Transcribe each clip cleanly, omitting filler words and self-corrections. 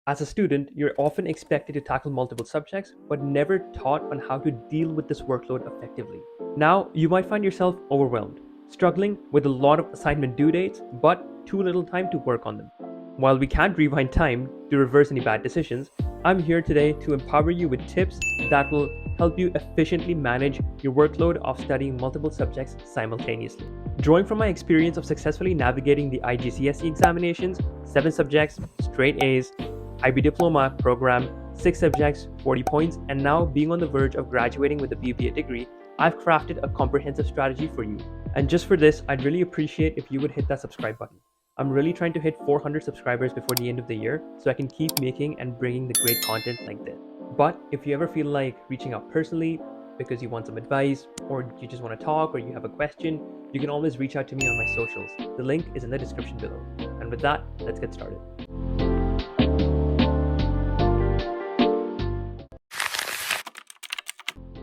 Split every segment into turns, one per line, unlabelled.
As a student, you're often expected to tackle multiple subjects, but never taught on how to deal with this workload effectively. Now, you might find yourself overwhelmed, struggling with a lot of assignment due dates, but too little time to work on them. While we can't rewind time to reverse any bad decisions, I'm here today to empower you with tips that will help you efficiently manage your workload of studying multiple subjects simultaneously. Drawing from my experience of successfully navigating the IGCSE examinations, 7 subjects, straight A's, IB diploma program, 6 subjects, 40 points, and now being on the verge of graduating with a BBA degree, I've crafted a comprehensive strategy for you. And just for this, I'd really appreciate if you would hit that subscribe button. I'm really trying to hit 400 subscribers before the end of the year so I can keep making and bringing the great content like this. But if you ever feel like reaching out personally because you want some advice, or you just want to talk, or you have a question, you can always reach out to me on my socials. The link is in the description below. And with that, let's get started.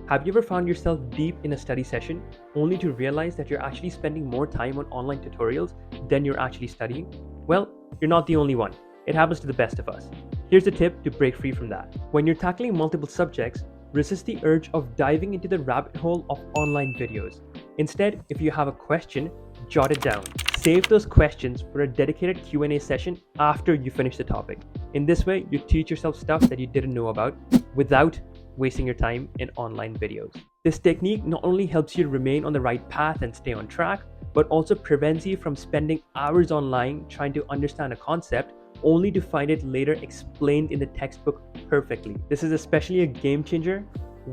Have you ever found yourself deep in a study session only to realize that you're actually spending more time on online tutorials than you're actually studying? Well, you're not the only one. It happens to the best of us. Here's a tip to break free from that. When you're tackling multiple subjects, resist the urge of diving into the rabbit hole of online videos. Instead, if you have a question, jot it down. Save those questions for a dedicated Q&A session after you finish the topic. In this way, you teach yourself stuff that you didn't know about without wasting your time in online videos. This technique not only helps you remain on the right path and stay on track, but also prevents you from spending hours online trying to understand a concept only to find it later explained in the textbook perfectly. This is especially a game changer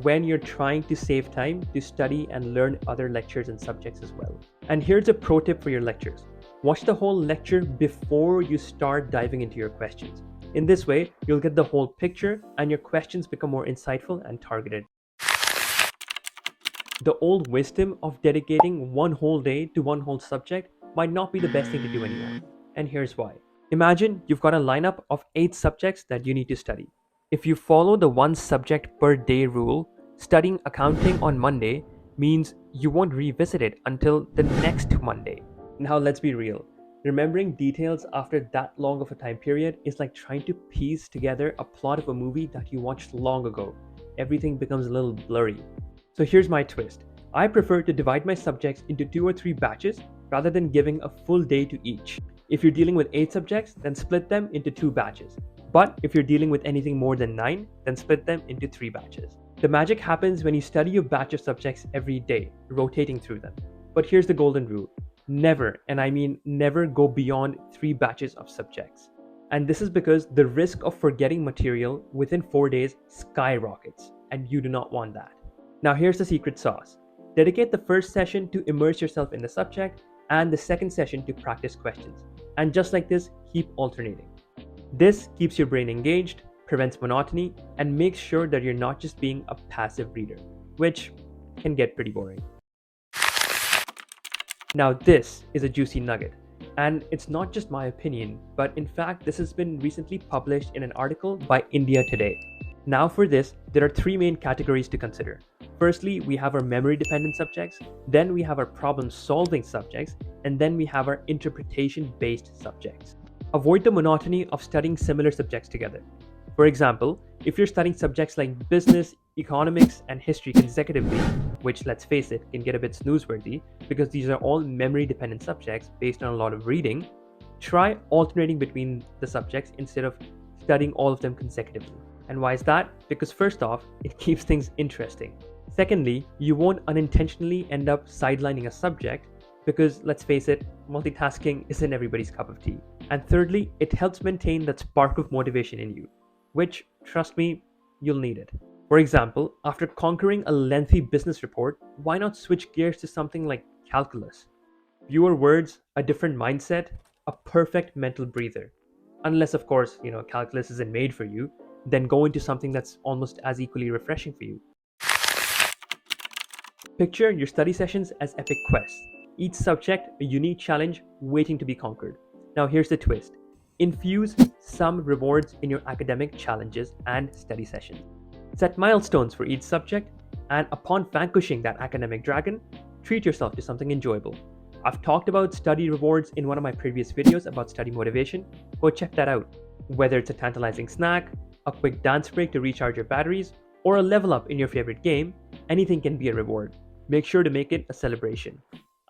when you're trying to save time to study and learn other lectures and subjects as well. And here's a pro tip for your lectures. Watch the whole lecture before you start diving into your questions. In this way, you'll get the whole picture and your questions become more insightful and targeted. The old wisdom of dedicating one whole day to one whole subject might not be the best thing to do anymore. And here's why. Imagine you've got a lineup of 8 subjects that you need to study. If you follow the one subject per day rule, studying accounting on Monday means you won't revisit it until the next Monday. Now let's be real. Remembering details after that long of a time period is like trying to piece together a plot of a movie that you watched long ago. Everything becomes a little blurry. So here's my twist. I prefer to divide my subjects into 2 or 3 batches rather than giving a full day to each. If you're dealing with 8 subjects, then split them into 2 batches. But if you're dealing with anything more than 9, then split them into 3 batches. The magic happens when you study a batch of subjects every day, rotating through them. But here's the golden rule. Never, and I mean never, go beyond 3 batches of subjects. And this is because the risk of forgetting material within 4 days skyrockets, and you do not want that. Now here's the secret sauce. Dedicate the first session to immerse yourself in the subject and the second session to practice questions. And just like this, keep alternating. This keeps your brain engaged, prevents monotony, and makes sure that you're not just being a passive reader, which can get pretty boring. Now this is a juicy nugget, and it's not just my opinion, but in fact this has been recently published in an article by India Today. Now for this, there are 3 main categories to consider. Firstly, we have our memory dependent subjects, then we have our problem solving subjects, and then we have our interpretation based subjects. Avoid the monotony of studying similar subjects together. For example, if you're studying subjects like business, economics, and history consecutively, which let's face it, can get a bit snoozeworthy because these are all memory dependent subjects based on a lot of reading, try alternating between the subjects instead of studying all of them consecutively. And why is that? Because first off, it keeps things interesting. Secondly, you won't unintentionally end up sidelining a subject because let's face it, multitasking isn't everybody's cup of tea. And thirdly, it helps maintain that spark of motivation in you, which, trust me, you'll need it. For example, after conquering a lengthy business report, why not switch gears to something like calculus? Fewer words, a different mindset, a perfect mental breather. Unless, of course, calculus isn't made for you, then go into something that's almost as equally refreshing for you. Picture your study sessions as epic quests, each subject a unique challenge waiting to be conquered. Now here's the twist. Infuse some rewards in your academic challenges and study sessions. Set milestones for each subject, and upon vanquishing that academic dragon, treat yourself to something enjoyable. I've talked about study rewards in one of my previous videos about study motivation. Go check that out. Whether it's a tantalizing snack, a quick dance break to recharge your batteries, or a level up in your favorite game, anything can be a reward. Make sure to make it a celebration.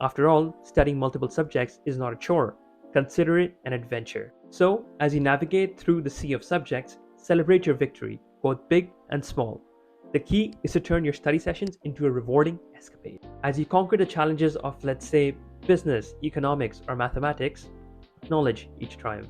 After all, studying multiple subjects is not a chore. Consider it an adventure. So, as you navigate through the sea of subjects, celebrate your victory, both big and small. The key is to turn your study sessions into a rewarding escapade. As you conquer the challenges of, let's say, business, economics, or mathematics, acknowledge each triumph.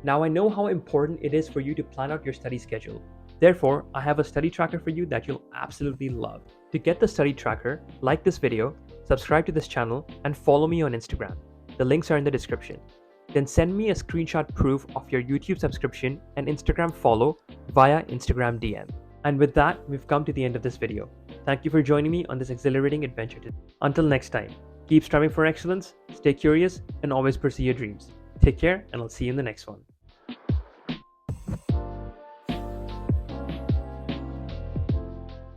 Now I know how important it is for you to plan out your study schedule. Therefore, I have a study tracker for you that you'll absolutely love. To get the study tracker, like this video, subscribe to this channel, and follow me on Instagram. The links are in the description. Then send me a screenshot proof of your YouTube subscription and Instagram follow via Instagram DM. And with that, we've come to the end of this video. Thank you for joining me on this exhilarating adventure today. Until next time, keep striving for excellence, stay curious, and always pursue your dreams. Take care, and I'll see you in the next one.